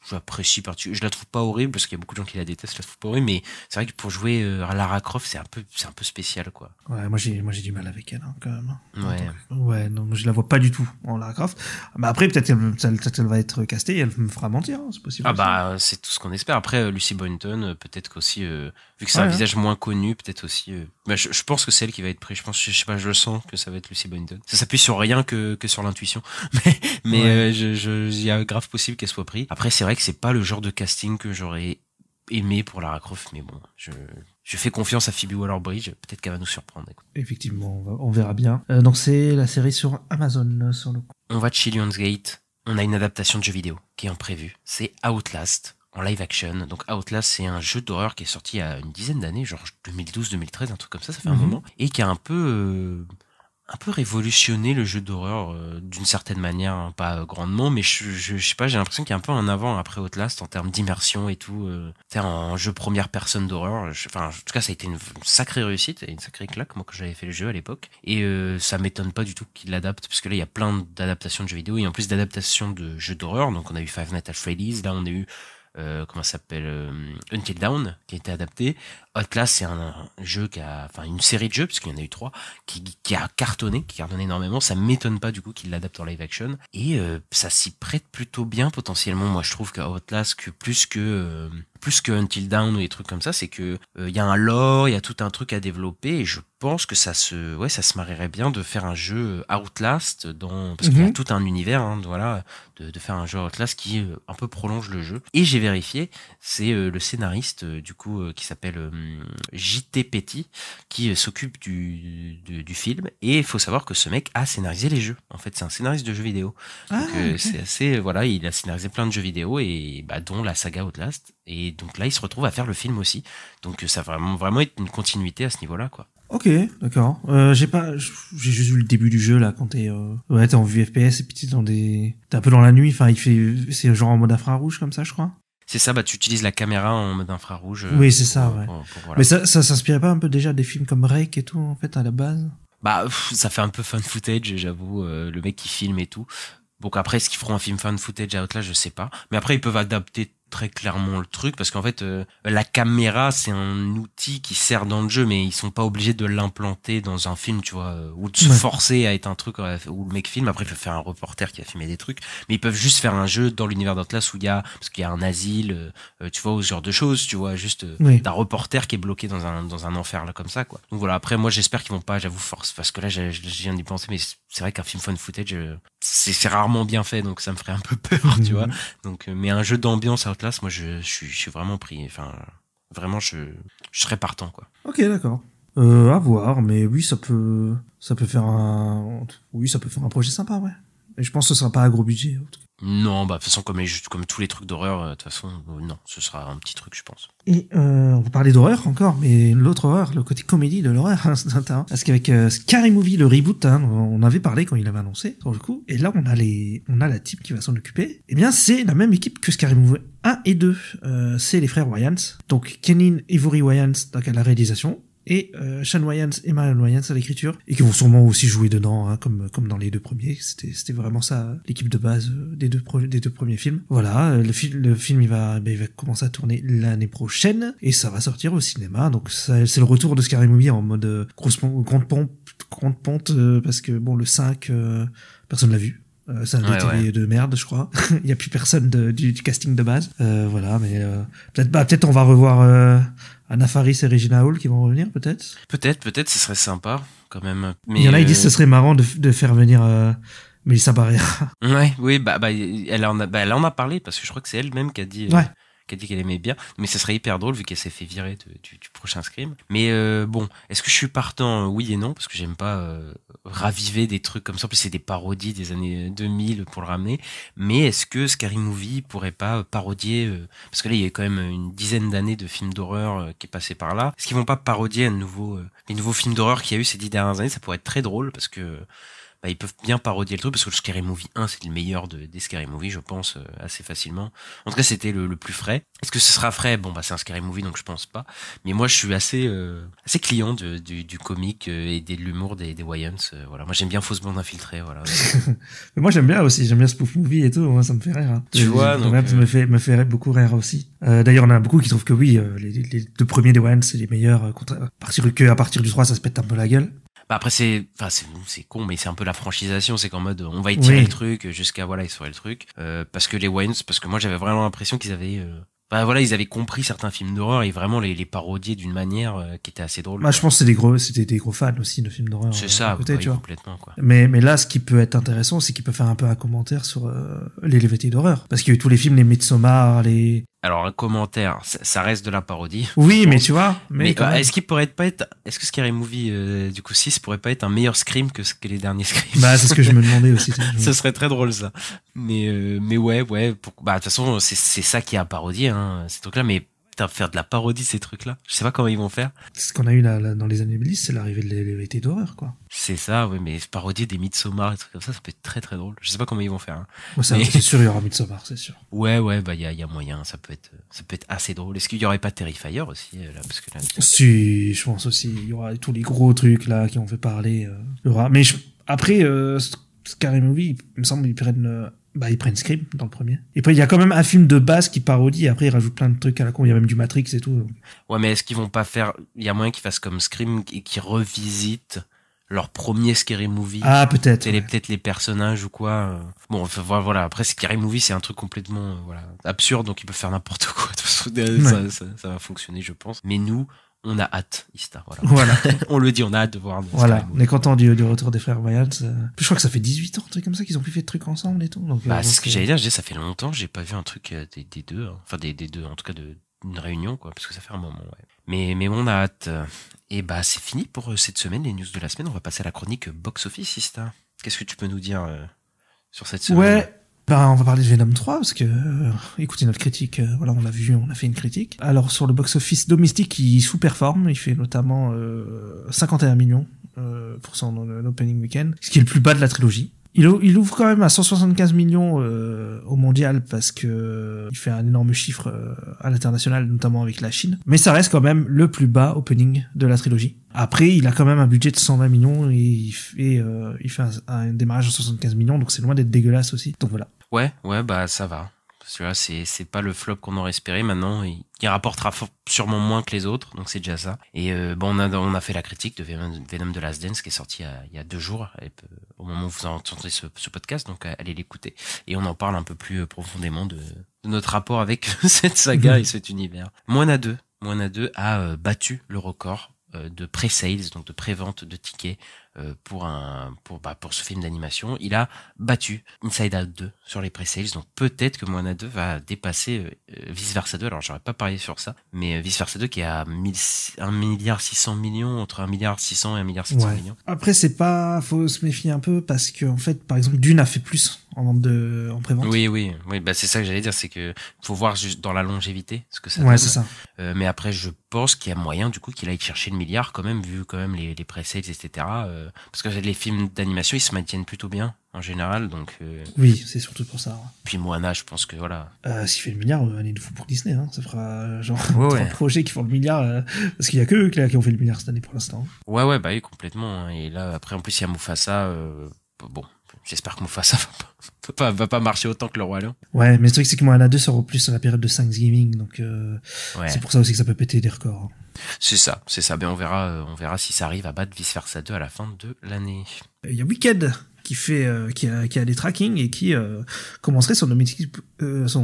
j'apprécie particulièrement. Je la trouve pas horrible parce qu'il y a beaucoup de gens qui la détestent, je la trouve pas horrible, mais c'est vrai que pour jouer Lara Croft, c'est un peu spécial quoi. Ouais, moi j'ai du mal avec elle quand même. Ouais. Ouais, non, je la vois pas du tout en Lara Croft. Bah après peut-être elle va être castée et elle me fera mentir, hein, c'est possible. Ah bah c'est tout ce qu'on espère. Après Lucy Boynton, peut-être qu'aussi vu que c'est un visage moins connu, peut-être aussi bah, je pense que c'est elle qui va être prise. Je sais pas, je le sens que ça va être Lucy Boynton. Ça s'appuie sur rien que sur l'intuition. Mais il y a grave possible qu'elle soit prise. Après c'est vrai que c'est pas le genre de casting que j'aurais aimé pour Lara Croft, mais bon, je fais confiance à Phoebe Waller-Bridge, peut-être qu'elle va nous surprendre. Écoute. Effectivement, on verra bien. Donc c'est la série sur Amazon sur le coup. On va de chez Lionsgate. On a une adaptation de jeu vidéo qui est en prévue. C'est Outlast en live action. Donc Outlast, c'est un jeu d'horreur qui est sorti il y a une dizaine d'années, genre 2012-2013, un truc comme ça fait un moment, et qui a un peu révolutionné le jeu d'horreur d'une certaine manière, hein, pas grandement, mais je sais pas, j'ai l'impression qu'il y a un peu un avant après Outlast en termes d'immersion et tout, faire un jeu première personne d'horreur. Enfin, en tout cas, ça a été une sacrée réussite, une sacrée claque, moi, quand j'avais fait le jeu à l'époque, et ça m'étonne pas du tout qu'il l'adapte, parce que là, il y a plein d'adaptations de jeux vidéo, et en plus d'adaptations de jeux d'horreur, donc on a eu Five Nights at Freddy's, là on a eu comment ça s'appelle, Until Dawn, qui a été adapté. Outlast, c'est un jeu une série de jeux, puisqu'il y en a eu 3, qui a cartonné énormément. Ça m'étonne pas du coup qu'il l'adapte en live action, et ça s'y prête plutôt bien potentiellement. Moi, je trouve que Outlast, plus que Until Dawn ou des trucs comme ça, c'est que il y a un lore, il y a tout un truc à développer, et je pense que ça se marierait bien de faire un jeu Outlast parce qu'il y a tout un univers, hein, voilà, de faire un jeu Outlast qui un peu prolonge le jeu. Et j'ai vérifié, c'est le scénariste du coup qui s'appelle J.T. Petty qui s'occupe du film, et il faut savoir que ce mec a scénarisé les jeux. En fait, c'est un scénariste de jeux vidéo. Donc c'est assez voilà, il a scénarisé plein de jeux vidéo, et dont la saga Outlast. Et donc là, il se retrouve à faire le film aussi. Donc ça va vraiment être une continuité à ce niveau-là, quoi. Ok, d'accord. J'ai juste vu le début du jeu là, quand t'es en vue FPS, et puis t'es un peu dans la nuit. Enfin, c'est genre en mode infrarouge comme ça, je crois. C'est ça, tu utilises la caméra en mode infrarouge. Oui, c'est ça, ouais. Voilà. Mais ça s'inspirait pas un peu déjà des films comme Rake et tout, en fait, à la base? Ça fait un peu fan footage, j'avoue, le mec qui filme et tout. Donc après, est-ce qu'ils feront un film fan footage à Outlast, je sais pas. Mais après, ils peuvent adapter très clairement le truc, parce qu'en fait, la caméra, c'est un outil qui sert dans le jeu, mais ils sont pas obligés de l'implanter dans un film, tu vois, ou de se forcer à être un truc où le mec filme. Après, il peut faire un reporter qui va filmer des trucs, mais ils peuvent juste faire un jeu dans l'univers d'Outlast où parce qu'il y a un asile, tu vois, ou ce genre de choses, tu vois, juste d'un reporter qui est bloqué dans un enfer là comme ça, quoi. Donc voilà. Après, moi, j'espère qu'ils vont pas, j'avoue, force, parce que là, je viens d'y penser, mais c'est vrai qu'un film fun footage, c'est rarement bien fait, donc ça me ferait un peu peur, tu vois. Donc, mais un jeu d'ambiance Outlast, moi, je suis vraiment pris. Enfin, vraiment, je serais partant, quoi. Ok, d'accord. À voir, mais oui, ça peut faire un projet sympa, ouais. Et je pense que ce sera pas à gros budget, en tout cas. Non, bah, de toute façon, comme tous les trucs d'horreur, de toute façon, non, ce sera un petit truc, je pense. Et, on va parler d'horreur encore, mais l'autre horreur, le côté comédie de l'horreur, hein, parce qu'avec Scary Movie, le reboot, hein, on avait parlé quand il avait annoncé, sur le coup, et là, on a la team qui va s'en occuper. Eh bien, c'est la même équipe que Scary Movie 1 et 2. C'est les frères Wayans. Donc, Kenin Ivory Wayans, donc à la réalisation, et Sean Wayans et Marion Wayans à l'écriture, et qui vont sûrement aussi jouer dedans, hein, comme dans les deux premiers. C'était vraiment ça l'équipe de base des deux premiers films. Voilà, le film il va commencer à tourner l'année prochaine et ça va sortir au cinéma. Donc c'est le retour de Scary Movie en mode grande pompe, parce que bon, le 5 personne l'a vu. C'est un télé de merde, je crois. Il y a plus personne du casting de base. Voilà, mais peut-être on va revoir Anna Faris et Regina Hall qui vont revenir, peut-être. Peut-être, ce serait sympa quand même. Mais il y en a qui disent que ce serait marrant de faire venir Melissa Barrera. Ouais, oui, elle en a parlé parce que je crois que c'est elle même qui a dit. Qui a dit qu'elle aimait bien, mais ça serait hyper drôle vu qu'elle s'est fait virer du prochain Scream. Mais bon, est-ce que je suis partant? Oui et non, parce que j'aime pas raviver des trucs comme ça. En plus, c'est des parodies des années 2000 pour le ramener. Mais est-ce que Scary Movie pourrait pas parodier parce que là, il y a quand même une dizaine d'années de films d'horreur qui est passé par là. Est-ce qu'ils vont pas parodier les nouveaux films d'horreur qu'il y a eu ces 10 dernières années? Ça pourrait être très drôle parce que ils peuvent bien parodier le truc, parce que le Scary Movie 1, c'est le meilleur des Scary Movie, je pense, assez facilement. En tout cas, c'était le plus frais. Est-ce que ce sera frais? Bon, c'est un Scary Movie, donc je pense pas. Mais moi, je suis assez client du comique et de l'humour des Wayans. Voilà. Moi, j'aime bien Fausse Blonde Infiltrée, voilà. Mais moi, j'aime bien aussi. J'aime bien Spoof Movie et tout. Moi, ça me fait rire. Hein. Tu vois, donc. Me fait beaucoup rire aussi. D'ailleurs, on a beaucoup qui trouvent que oui, les deux premiers des Wayans, c'est les meilleurs. À partir du 3, ça se pète un peu la gueule. Bah après c'est con, mais c'est un peu la franchisation, c'est qu'en mode on va étirer le truc jusqu'à essorer le truc, parce que les Wayans, parce que moi j'avais vraiment l'impression qu'ils avaient ils avaient compris certains films d'horreur et vraiment les parodier d'une manière qui était assez drôle. Bah, je pense que c'était des gros fans aussi de films d'horreur. C'est ça, côté, tu vois. complètement, quoi. Mais là, ce qui peut être intéressant, c'est qu'il peut faire un peu un commentaire sur les Lévités d'horreur. Parce qu'il y a eu tous les films, les Midsommar, Alors, un commentaire, ça reste de la parodie. Oui, mais tu vois. Mais est-ce que Scary Movie, du coup, 6 pourrait pas être un meilleur Scream que les derniers Scream? Bah, c'est ce que je me demandais aussi. Ce serait très drôle, ça. Mais ouais, de toute façon, c'est ça qui est à parodier, hein, ces trucs-là, mais faire de la parodie, ces trucs-là. Je sais pas comment ils vont faire. Ce qu'on a eu là, dans les années 10, c'est l'arrivée de l'événement d'horreur, quoi. C'est ça, oui, mais parodier des Midsommar et trucs comme ça peut être très très drôle. Je sais pas comment ils vont faire. Hein. Moi, c'est sûr, il y aura Midsommar, c'est sûr. Ouais, il y a moyen, ça peut être assez drôle. Est-ce qu'il y aurait pas Terrifier aussi, là, parce que là, si, je pense aussi, il y aura tous les gros trucs, là, qui ont fait parler, il y aura. Mais après, Scary Movie, il me semble, ils prennent Scream dans le premier. Et après, il y a quand même un film de base qui parodie, et après, ils rajoutent plein de trucs à la con, il y a même du Matrix et tout. Donc. Ouais, mais est-ce qu'ils vont pas faire, il y a moyen qu'ils fassent comme Scream et qu'ils revisitent leur premier Scary Movie. Ah, peut-être. Peut-être les personnages ou quoi. Bon, enfin, voilà. Après, Scary Movie, c'est un truc complètement, absurde, donc ils peuvent faire n'importe quoi. De toute façon, ça va fonctionner, je pense. Mais nous, on a hâte, Ista. Voilà. On le dit, on a hâte de voir. Voilà. On est content du retour des frères Wayans. Je crois que ça fait 18 ans, un truc comme ça, qu'ils ont plus fait de trucs ensemble et tout. Donc, c'est ce que j'allais dire. Ça fait longtemps, j'ai pas vu un truc des deux. Hein. Enfin, des deux, en tout cas, d'une réunion, quoi, parce que ça fait un moment, ouais. Mais on a hâte. Et c'est fini pour cette semaine, les news de la semaine. On va passer à la chronique box-office, Ista. Qu'est-ce que tu peux nous dire sur cette semaine? Ouais. On va parler de Venom 3 parce que écoutez notre critique, on l'a vu, on a fait une critique. Alors sur le box-office domestique, il sous-performe, il fait notamment 51 millions pour son opening weekend, ce qui est le plus bas de la trilogie. Il ouvre quand même à 175 millions au mondial parce que il fait un énorme chiffre à l'international, notamment avec la Chine. Mais ça reste quand même le plus bas opening de la trilogie. Après, il a quand même un budget de 120 millions et il fait un démarrage de 75 millions, donc c'est loin d'être dégueulasse aussi. Donc voilà. Ouais, ça va. Celui-là, c'est pas le flop qu'on aurait espéré. Maintenant, il rapportera sûrement moins que les autres, donc c'est déjà ça. Et bon, on a fait la critique de Venom The Last Dance qui est sorti il y a 2 jours, au moment où vous entendrez ce podcast, donc allez l'écouter. Et on en parle un peu plus profondément de notre rapport avec cette saga et cet univers. Moana 2 a battu le record de pré-sales, donc de pré-vente de tickets pour ce film d'animation. Il a battu Inside Out 2 sur les pré-sales, donc peut-être que Moana 2 va dépasser Vice Versa 2. Alors j'aurais pas parié sur ça, mais Vice Versa 2 qui est à 1,6 milliard, entre 1,6 milliard et 1,7 milliard. Millions. Après, faut se méfier un peu parce que, en fait, par exemple, Dune a fait plus en pré-vente. Oui, bah c'est ça que j'allais dire, c'est que faut voir juste dans la longévité ce que ça donne. Ouais, c'est ça. Mais après, je pense qu'il y a moyen, du coup, qu'il aille chercher le milliard quand même, vu quand même les pré-sales, etc. Parce que les films d'animation, ils se maintiennent plutôt bien en général, donc. Oui, c'est surtout pour ça. Ouais. Puis Moana, je pense que voilà. S'il fait le milliard, année de fou pour Disney, hein. Ça fera genre 3 Ouais. projets qui font le milliard, parce qu'il y a que eux qui ont fait le milliard cette année pour l'instant. Ouais, bah oui, complètement. Et là, après, en plus, il y a Mufasa. Bon, j'espère que Mufasa va pas marcher autant que le Roi Lion. Ouais, mais le truc, c'est que Moana 2 sort au plus à la période de Thanksgiving, donc Ouais. c'est pour ça aussi que ça peut péter des records. C'est ça. Ben on verra si ça arrive à battre Vice Versa 2 à la fin de l'année. Il y a Wicked qui a des trackings et qui commencerait son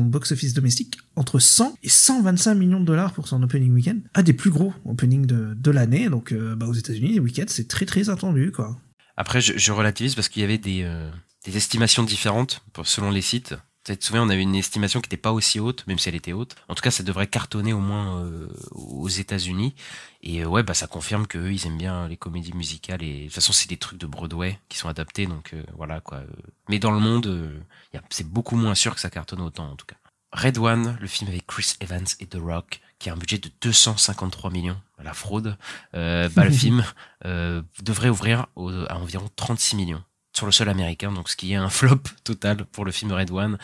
box-office domestique entre 100 et 125 millions de dollars pour son opening weekend. Un des plus gros openings de l'année. Donc aux États-Unis, Wicked, c'est très très attendu, quoi. Après, je relativise parce qu'il y avait des estimations différentes selon les sites. Tu te souviens, on avait une estimation qui n'était pas aussi haute, même si elle était haute. En tout cas, ça devrait cartonner au moins aux États-Unis. Et ouais, bah ça confirme qu'eux, ils aiment bien les comédies musicales. Et de toute façon, c'est des trucs de Broadway qui sont adaptés, donc voilà quoi. Mais dans le monde, c'est beaucoup moins sûr que ça cartonne autant, en tout cas. Red One, le film avec Chris Evans et The Rock, qui a un budget de 253 millions, la fraude, le film devrait ouvrir à environ 36 millions sur le sol américain, donc ce qui est un flop total pour le film Red One,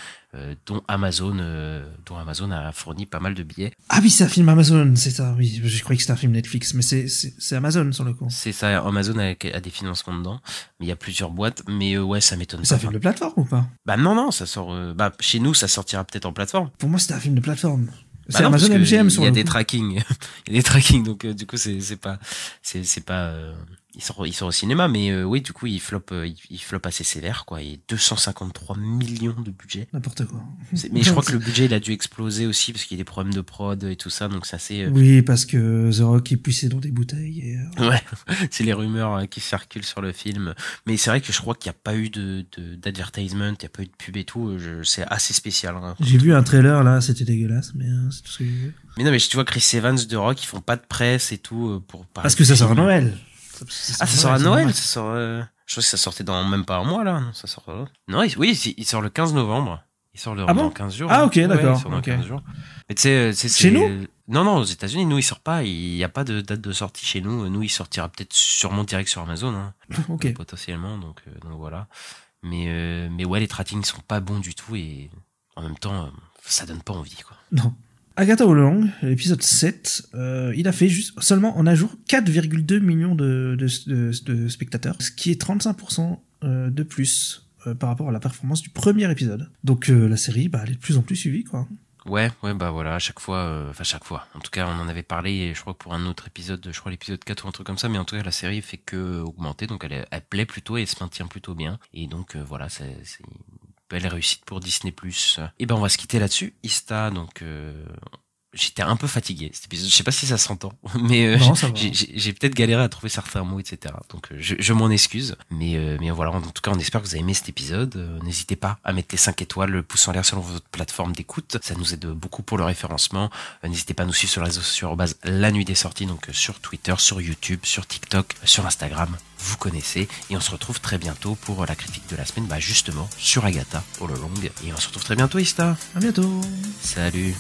dont Amazon a fourni pas mal de billets. Ah oui, c'est un film Amazon, c'est ça, oui. Je croyais que c'était un film Netflix, mais c'est Amazon sur le coup. C'est ça, Amazon a des financements dedans, mais il y a plusieurs boîtes, mais ouais, ça m'étonne pas. C'est un film de plateforme ou pas? Bah non, ça sort, chez nous, ça sortira peut-être en plateforme. Pour moi, c'était un film de plateforme. C'est Non, Amazon parce que MGM sur le coup. Il y a des trackings, donc du coup c'est pas il sort au cinéma, mais oui, du coup il flop assez sévère, quoi. Et 253 millions de budget. N'importe quoi. Mais je crois que le budget il a dû exploser aussi parce qu'il y a des problèmes de prod et tout ça, donc c'est assez. Oui, parce que The Rock est poussé dans des bouteilles. Et, Ouais, c'est les rumeurs qui circulent sur le film. Mais c'est vrai que je crois qu'il n'y a pas eu d'advertisement, il n'y a pas eu de pub et tout. C'est assez spécial. Hein. J'ai vu un trailer là, c'était dégueulasse, mais c'est tout ce que j'ai vu. Mais non, mais tu vois, Chris Evans, The Rock, ils font pas de presse et tout pour. Parce que ça sort à Noël. Ça sort à Noël, ça sort. Je crois que ça sortait dans même pas un mois là. Non, ça sort. Non, il sort le 15 novembre. Il sort dans 15 jours. Ah ok, d'accord. Il sort dans Okay. 15 jours. Mais tu sais, chez nous? Non, aux États-Unis, nous il sort pas. Il y a pas de date de sortie chez nous. Nous, il sortira peut-être sûrement direct sur Amazon, hein, Ok. potentiellement. Donc voilà. Mais ouais, les trackings sont pas bons du tout et en même temps, ça donne pas envie, quoi. Non. Agatha All Along, l'épisode 7, il a fait seulement en un jour 4,2 millions de spectateurs, ce qui est 35% de plus par rapport à la performance du premier épisode. Donc la série, elle est de plus en plus suivie, quoi. Ouais, bah voilà, à chaque fois. En tout cas, on en avait parlé, je crois que pour un autre épisode, je crois l'épisode 4 ou un truc comme ça, mais en tout cas, la série fait que augmenter, donc elle plaît plutôt et elle se maintient plutôt bien. Et donc voilà, c'est une belle réussite pour Disney+. Et ben on va se quitter là-dessus. Ista, donc j'étais un peu fatigué cet épisode. Je sais pas si ça s'entend, mais Non, ça va. j'ai peut-être galéré à trouver certains mots, etc. Donc je m'en excuse. Mais voilà, en tout cas, on espère que vous avez aimé cet épisode. N'hésitez pas à mettre les 5 étoiles, le pouce en l'air selon votre plateforme d'écoute. Ça nous aide beaucoup pour le référencement. N'hésitez pas à nous suivre sur les réseaux sociaux La Nuit des Sorties, donc sur Twitter, sur YouTube, sur TikTok, sur Instagram. Vous connaissez. Et on se retrouve très bientôt pour la critique de la semaine, justement sur Agatha All Along. Et on se retrouve très bientôt, Ista. À bientôt. Salut.